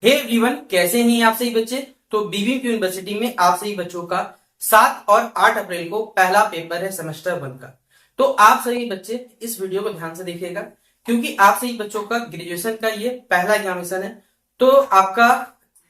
Hey everyone, कैसे हैं आप सही बच्चे। तो बीबीक्यू यूनिवर्सिटी में आप सही बच्चों का 7 और 8 अप्रैल को पहला पेपर है सेमेस्टर 1 का। तो आप सही बच्चे इस वीडियो को ध्यान से देखिएगा, क्योंकि आप सही बच्चों का ग्रेजुएशन का ये पहला एग्जामिनेशन है। तो आपका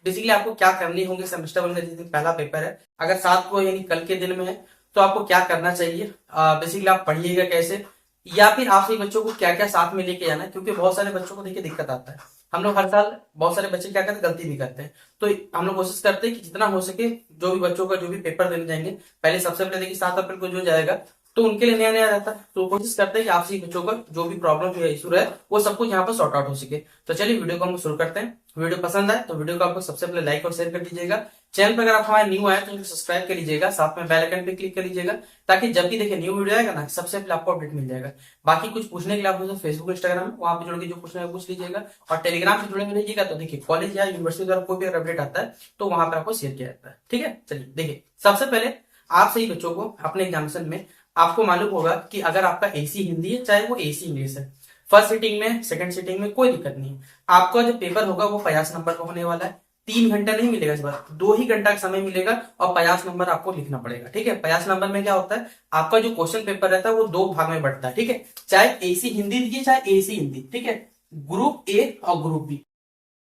बेसिकली आपको क्या करनी होंगे सेमेस्टर 1 का जिस दिन पहला पेपर है, अगर 7 को यानी कल के दिन में है, तो आपको क्या करना चाहिए। बेसिकली आप पढ़िएगा कैसे, या फिर आप सही बच्चों को क्या क्या साथ में लेके जाना है, क्योंकि बहुत सारे बच्चों को देखिए दिक्कत आता है। हम लोग हर साल बहुत सारे बच्चे क्या करते हैं, गलती भी करते हैं। तो हम लोग कोशिश करते हैं कि जितना हो सके जो भी बच्चों का जो भी पेपर देने जाएंगे, पहले सबसे पहले देखिए 7 अप्रैल को जो जाएगा तो उनके लिए नया नया रहता है। तो कोशिश करते हैं कि आपसी बच्चों का जो भी प्रॉब्लम या इशू है वो सब कुछ यहाँ पर सॉर्ट आउट हो सके। तो चलिए वीडियो को हम शुरू करते हैं। वीडियो पसंद आए तो वीडियो को आपको सबसे पहले लाइक और शेयर कर दीजिएगा। चैनल पर अगर आप हमारे न्यू आए तो सब्सक्राइब कर लीजिएगा, साथ में बेल आइकन पे क्लिक कर लीजिएगा, ताकि जब भी देखिए न्यू वीडियो आएगा ना, सबसे पहले आपको अपडेट मिल जाएगा। बाकी कुछ पूछने के लिए आप मुझे फेसबुक इंस्टाग्राम वहां पे जुड़ के जो पूछना है पूछ लीजिएगा, और टेलीग्राम से जुड़े हुए रहिएगा। तो देखिए कॉलेज या यूनिवर्सिटी द्वारा कोई भी अपडेट आता है तो वहां पर आपको शेयर किया जाता है। ठीक है, चलिए देखिए सबसे पहले आप सही बच्चों को अपने एग्जामिनेशन में आपको मालूम होगा कि अगर आपका एसी हिंदी है चाहे वो एसी इंग्लिश है, फर्स्ट सीटिंग में सेकंड सीटिंग में कोई दिक्कत नहीं है। आपका जो पेपर होगा वो 50 नंबर का होने वाला है। 3 घंटा नहीं मिलेगा, इस बार 2 ही घंटा का समय मिलेगा और 50 नंबर आपको लिखना पड़ेगा। ठीक है, 50 नंबर में क्या होता है, आपका जो क्वेश्चन पेपर रहता है वो 2 भाग में बढ़ता है। ठीक है, चाहे एसी हिंदी दीजिए चाहे एसी हिंदी। ठीक है, ग्रुप ए और group B.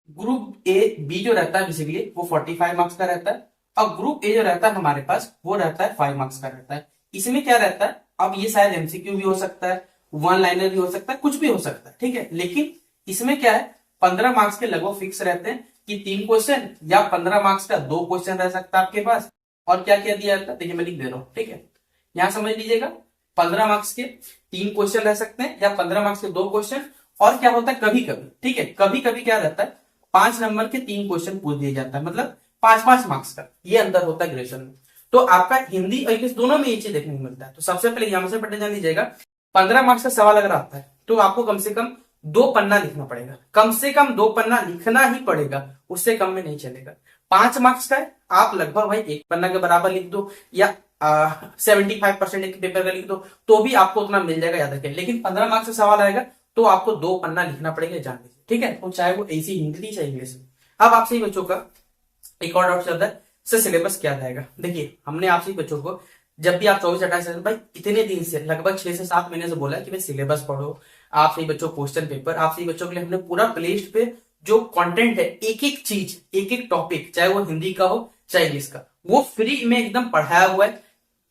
Group A B जो रहता है बेसिकली वो 45 मार्क्स का रहता है, और ग्रुप ए जो रहता है हमारे पास वो रहता है 5 मार्क्स का रहता है। इसमें क्या रहता है, अब ये शायद एमसीक्यू भी हो सकता है, वन लाइनर भी हो सकता है, कुछ भी हो सकता है। ठीक है, लेकिन इसमें क्या है, 15 मार्क्स के लगभग फिक्स रहते हैं कि 3 क्वेश्चन या 15 मार्क्स का 2 क्वेश्चन रह सकता है आपके पास। और क्या क्या दिया जाता है देखिए मैं लिख दे रहा हूं। ठीक है, यहां समझ लीजिएगा, 15 मार्क्स के 3 क्वेश्चन रह सकते हैं या 15 मार्क्स के 2 क्वेश्चन। और क्या होता है कभी कभी, ठीक है, कभी कभी क्या रहता है, 5 नंबर के 3 क्वेश्चन पूछ दिया जाता है, मतलब 5-5 मार्क्स का ये अंदर होता है ग्रेजुएशन में। तो आपका हिंदी और इंग्लिश दोनों में ये चीज देखने को मिलता है। तो सबसे पहले यहां से पढ़ने जान लीजिएगा, 15 मार्क्स का सवाल अगर आता है तो आपको कम से कम 2 पन्ना लिखना पड़ेगा, कम से कम 2 पन्ना लिखना ही पड़ेगा, उससे कम में नहीं चलेगा। 5 मार्क्स का है, आप लगभग भाई 1 पन्ना के बराबर लिख दो, या 75% एक पेपर का लिख दो, तो भी आपको उतना मिल जाएगा, याद रखें। लेकिन 15 मार्क्स का सवाल आएगा तो आपको 2 पन्ना लिखना पड़ेगा, जान लीजिए। ठीक है, तो चाहे वो एसी हिंदी चाहे इंग्लिश। अब आपसे ही बच्चों का एक और डाउट चलता है, सर सिलेबस क्या रहेगा। देखिए हमने आपसे ही बच्चों को जब भी आप 24-28 भाई इतने दिन से लगभग 6 से 7 महीने से बोला है कि भाई सिलेबस पढ़ो, आप सही बच्चों क्वेश्चन पेपर, आप सही बच्चों के लिए हमने पूरा प्लेलिस्ट पे जो कंटेंट है, एक एक चीज एक एक टॉपिक, चाहे वो हिंदी का हो चाहे इंग्लिश का, वो फ्री में एकदम पढ़ाया हुआ है।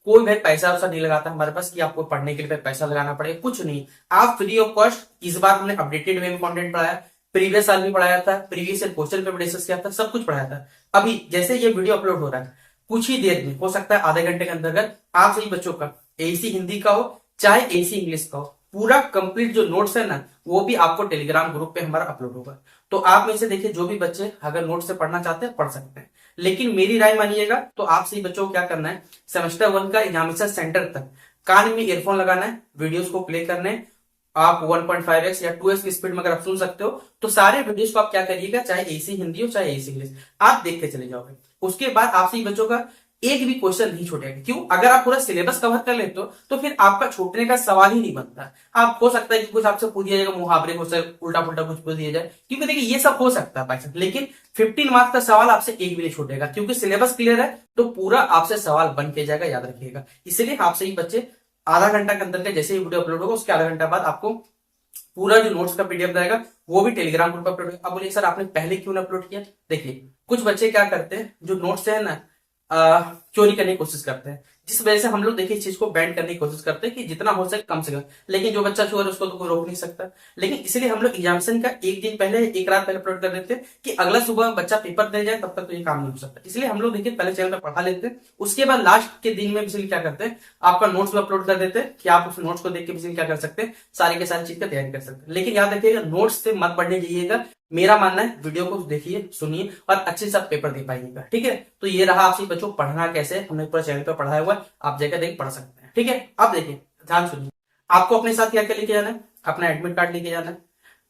कोई भाई पैसा वैसा नहीं लगाता हमारे पास कि आपको पढ़ने के लिए पैसा लगाना पड़ेगा, कुछ नहीं। आप फ्री ऑफ कॉस्ट, इस बार हमने अपडेटेड वे में कंटेंट पढ़ाया, प्रीवियस साल भी पढ़ाया था, previous year question paper discuss किया था, सब कुछ पढ़ाया था। अभी जैसे ये वीडियो अपलोड हो रहा है, कुछ ही देर में, हो सकता है आधे घंटे के अंतर्गत, आप सही बच्चों का एसी हिंदी का हो चाहे एसी इंग्लिश का हो, पूरा कंप्लीट जो नोट्स है ना वो भी आपको टेलीग्राम ग्रुप पे हमारा अपलोड होगा। तो आप में से देखिए जो भी बच्चे अगर नोट से पढ़ना चाहते हैं पढ़ सकते हैं। लेकिन मेरी राय मानिएगा तो आप सही बच्चों को क्या करना है, सेमेस्टर 1 का एग्जामिनेशन सेंटर तक कान में ईयरफोन लगाना है, वीडियोस को प्ले करने हैं। आप 1.5x या 2x की स्पीड में अगर आप सुन सकते हो तो सारे वीडियोस को आप क्या करिएगा, चाहे एसी हिंदी हो चाहे एसी इंग्लिश, आप देख के चले जाओगे। उसके बाद आपसे बच्चों का एक भी क्वेश्चन नहीं छूटेगा। क्यों, अगर आप पूरा सिलेबस कवर कर लेते हो तो फिर आपका छूटने का सवाल ही नहीं बनता। आप हो सकता है कि कुछ आपसे पूछ दिया जाएगा, मुहावरे हो सकता, उल्टा पुल्टा कुछ पूछ दिया जाए, क्योंकि देखिए ये सब हो सकता है बाई चांस, लेकिन 15 मार्क्स का सवाल आपसे एक भी नहीं छूटेगा, क्योंकि सिलेबस क्लियर है तो पूरा आपसे सवाल बन के जाएगा, याद रखिएगा। इसलिए आपसे ही बच्चे आधा घंटा के अंदर के जैसे ही वीडियो अपलोड होगा उसके आधा घंटा बाद आपको पूरा जो नोट्स का पीडीएफ रहेगा वो भी टेलीग्राम ग्रुप पर अपलोड होगा। अब बोलिए सर आपने पहले क्यों ना अपलोड किया। देखिए कुछ बच्चे क्या करते हैं, जो नोट्स है ना चोरी करने की कोशिश करते हैं, जिस वजह से हम लोग देखिए इस चीज को बैंड करने की कोशिश करते हैं कि जितना हो सके कम से कम। लेकिन जो बच्चा चोर है उसको तो कोई रोक नहीं सकता। लेकिन इसलिए हम लोग एग्जामिनेशन का एक दिन पहले, एक रात पहले अपलोड कर देते हैं कि अगला सुबह बच्चा पेपर दे जाए तब तक तो ये काम नहीं हो सकता। इसलिए हम लोग देखिए पहले चैनल पर पढ़ा लेते हैं, उसके बाद लास्ट के दिन में इसलिए क्या करते हैं, आपका नोट्स भी अपलोड कर देते हैं कि आप उस नोट्स को देख के क्या कर सकते हैं, सारी के सारी चीज का तैयारी कर सकते हैं। लेकिन याद रखिएगा नोट्स से मत पढ़ने जाइएगा, मेरा मानना है वीडियो को देखिए सुनिए और अच्छे से पेपर दे पाइएगा। ठीक है, तो ये रहा आपसे बच्चों पढ़ना कैसे, हमने पूरा चैनल पर पढ़ाया हुआ है, आप जगह देख पढ़ सकते हैं। ठीक है, अब देखिए ध्यान सुनिए, आपको अपने साथ क्या क्या लेके जाना है, अपना एडमिट कार्ड लेके जाना है,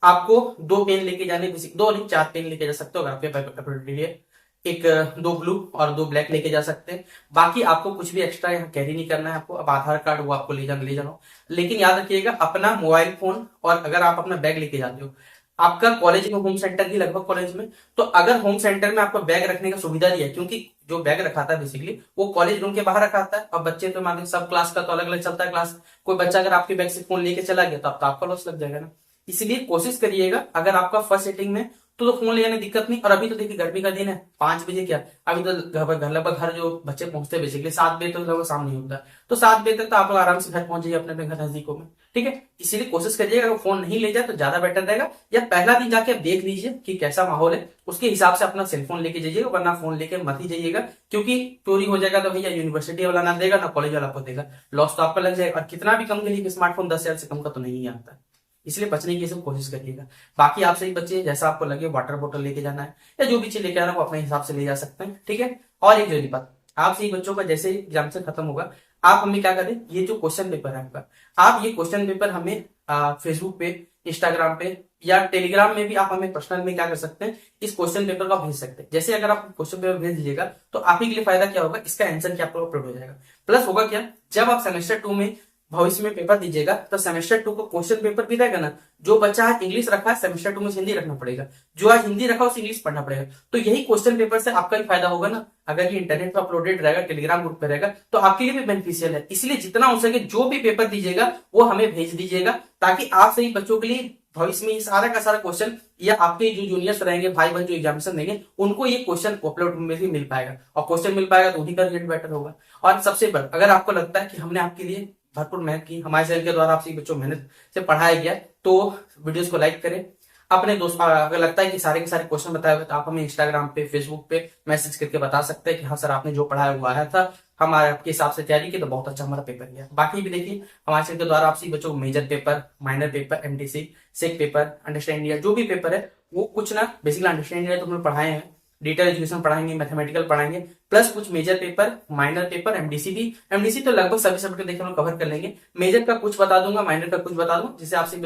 आपको 2 पेन लेके जाने, 2 नहीं 4 पेन लेके जा सकते हो अगर आपके पेपर के लिए, एक 2 ब्लू और 2 ब्लैक लेके जा सकते हैं। बाकी आपको कुछ भी एक्स्ट्रा यहाँ कैरी नहीं करना है। आपको अब आधार कार्ड वो आपको ले जाना, लेकिन याद रखिएगा अपना मोबाइल फोन, और अगर आप अपना बैग लेके जाते हो, आपका कॉलेज में होम सेंटर भी लगभग कॉलेज में, तो अगर होम सेंटर में आपको बैग रखने का सुविधा दी है, क्योंकि जो बैग रखाता है बेसिकली वो कॉलेज रूम के बाहर रखाता है, और बच्चे तो मान लीजिए सब क्लास का तो अलग अलग चलता है क्लास, कोई बच्चा अगर आपके बैग से फोन लेके चला गया तो आपका लॉस लग जाएगा ना। इसलिए कोशिश करिएगा अगर आपका फर्स्ट सेटिंग में तो फोन ले जाने दिक्कत नहीं। और अभी तो देखिए गर्मी का दिन है, 5 बजे क्या, अभी तो घर लगभग घर जो बच्चे पहुंचते हैं बेसिकली 7 बजे तो लगभग शाम नहीं होता है, तो 7 बजे तक तो आप लोग आराम से घर पहुंच जाइए अपने अपने घर नजदीकों में, ठीक है। इसीलिए कोशिश करिएगा अगर फोन नहीं ले जाए तो ज्यादा बेटर रहेगा, या पहला दिन जाके आप देख लीजिए कि कैसा माहौल है, उसके हिसाब से अपना सेलफोन लेके जाइएगा, वरना फोन लेके मत ही जाइएगा, क्योंकि चोरी हो जाएगा तो भैया यूनिवर्सिटी वाला ना देगा ना कॉलेज वाला आपको देगा, लॉस तो आपका लग जाएगा। और कितना भी कम के लिए स्मार्टफोन 10,000 से कम का तो नहीं आता, इसलिए बचने की सब कोशिश करिएगा। बाकी आप सही बच्चे जैसा आपको लगे वाटर बोतल लेके जाना है या जो भी चीज लेके आना है वो अपने हिसाब से ले जा सकते हैं, ठीक है। और एक जरूरी बात, आप सही बच्चों का जैसे ही एग्जाम से खत्म होगा आप हमें क्या करें, ये जो क्वेश्चन पेपर है आपका, आप ये क्वेश्चन पेपर हमें फेसबुक पे, इंस्टाग्राम पे या टेलीग्राम में भी आप हमें पर्सनल में क्या कर सकते हैं, इस क्वेश्चन पेपर को भेज सकते हैं। जैसे अगर आप क्वेश्चन पेपर भेज दीजिएगा तो आप ही के लिए फायदा क्या होगा, इसका आंसर क्या आपको अपलोड हो जाएगा। प्लस होगा क्या, जब आप सेमेस्टर 2 में भविष्य में पेपर दीजिएगा तो सेमेस्टर 2 को क्वेश्चन पेपर भी रहेगा ना, जो बच्चा आज इंग्लिश रखा है सेमेस्टर 2 में हिंदी रखना पड़ेगा, जो आज हिंदी रखा उसे इंग्लिश पढ़ना पड़ेगा, तो यही क्वेश्चन पेपर से आपका ही फायदा होगा ना। अगर ये इंटरनेट पर अपलोडेड रहेगा, टेलीग्राम ग्रुप पे रहेगा, तो आपके लिए भी बेनिफिशियल है। इसलिए जितना हो सके जो भी पेपर दीजिएगा वो हमें भेज दीजिएगा, ताकि आप सही बच्चों के लिए भविष्य में सारा का सारा क्वेश्चन या आपके जो जूनियर्स रहेंगे भाई बहन जो एग्जामिनेशन देंगे उनको ये क्वेश्चन अपलोड में भी मिल पाएगा, और क्वेश्चन मिल पाएगा तो उन्हीं का रिजल्ट बेटर होगा। और सबसे बड़ा, अगर आपको लगता है कि हमने आपके लिए भरपूर मेहनत की, हमारे चैनल के द्वारा आपसे बच्चों मेहनत से पढ़ाया गया, तो वीडियोस को लाइक करें। अपने दोस्त अगर लगता है कि सारे के सारे क्वेश्चन बताए हुए तो आप हमें इंस्टाग्राम पे, फेसबुक पे मैसेज करके बता सकते हैं कि हाँ सर आपने जो पढ़ाया हुआ आया था, हमारे आपके हिसाब से तैयारी की तो बहुत अच्छा हमारा पेपर गया। बाकी भी देखिए हमारे चैनल के द्वारा आपसे बच्चों को major paper, minor paper, MDC, SEC paper, understand India जो भी पेपर है वो कुछ ना बेसिकली अंडरस्टैंड इंडिया तो हमने पढ़ाए हैं, डिटेल एजुकेशन पढ़ाएंगे, मैथमेटिकल पढ़ाएंगे, प्लस कुछ major paper, minor paper, MDC भी। एमडीसी तो लगभग सभी सब्जेक्ट देखिए हम कवर कर लेंगे, मेजर का कुछ बता दूंगा, माइनर का कुछ बता दूंगा, जिससे आपसे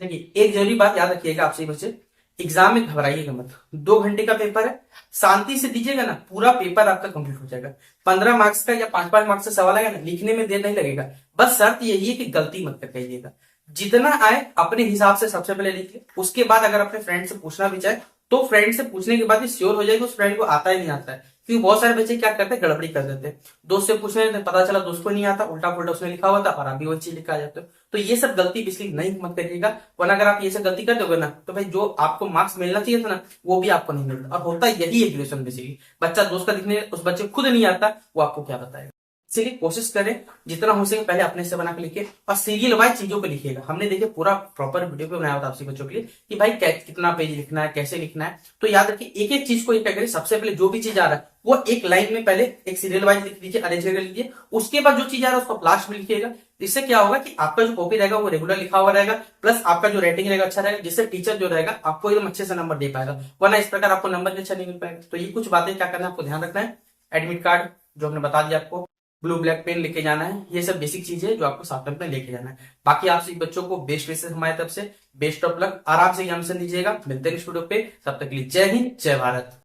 देखिए एक जरूरी बात याद रखिएगा आपसे बच्चे, एग्जाम में घबराइएगा मत, 2 घंटे का पेपर है, शांति से दीजिएगा ना, पूरा पेपर आपका कंप्लीट हो जाएगा। 15 मार्क्स का या 5-5 मार्क्स का सवाल आएगा ना, लिखने में देर नहीं लगेगा, बस शर्त यही है कि गलती मत करिएगा। जितना आए अपने हिसाब से सबसे पहले लिखिए, उसके बाद अगर अपने फ्रेंड से पूछना भी चाहे तो फ्रेंड से पूछने के बाद ही श्योर हो जाएगा उस फ्रेंड को आता है नहीं आता है, क्योंकि बहुत सारे बच्चे क्या करते हैं गड़बड़ी कर देते हैं, दोस्त से पूछने में पता चला दोस्त को नहीं आता, उल्टा पुल्टा उसने लिखा हुआ था और आप भी वही चीज लिखा जाते हो। तो ये सब गलती इसलिए नहीं मत करिएगा, वरना अगर आप ये सब गलती कर दोगे ना तो भाई जो आपको मार्क्स मिलना चाहिए था ना वो भी आपको नहीं मिलता। और होता यही है ग्रेजुएशन बेसिकली, बच्चा दोस्त का दिखने उस बच्चे को खुद नहीं आता, वो आपको क्या बताएगा। इसलिए कोशिश करें जितना हो सके पहले अपने से बना के लिखिए, और सीरियल वाइज चीजों को लिखिएगा। हमने देखिए पूरा प्रॉपर वीडियो पे बनाया होता आपसे बच्चों के लिए कि भाई कितना पेज लिखना है, कैसे लिखना है। तो याद रखिए एक एक चीज को क्या करें, सबसे पहले जो भी चीज आ रहा है वो एक लाइन में पहले एक सीरियल वाइज लिख लीजिए, अरेंज करके लिखिए, उसके बाद जो चीज आ रहा है उसको लास्ट में लिखिएगा। इससे क्या होगा कि आपका जो कॉपी रहेगा वो रेगुलर लिखा हुआ रहेगा, प्लस आपका जो रेटिंग रहेगा अच्छा रहेगा, जिससे टीचर जो रहेगा आपको एकदम अच्छे से नंबर दे पाएगा, वरना इस प्रकार आपको नंबर भी अच्छा नहीं मिल पाएगा। तो ये कुछ बातें क्या करना है आपको ध्यान रखना है। एडमिट कार्ड जो हमने बता दिया आपको, ब्लू ब्लैक पेन लेके जाना है, ये सब बेसिक चीज है जो आपको साथ में लेके जाना है। बाकी आप सभी बच्चों को बेस्ट विशेष हमारी तरफ से, बेस्ट ऑफ लक, आराम से एग्जामिनेशन दीजिएगा। मिलते हैं स्टूडियो पे, तब तक के लिए जय हिंद जय भारत।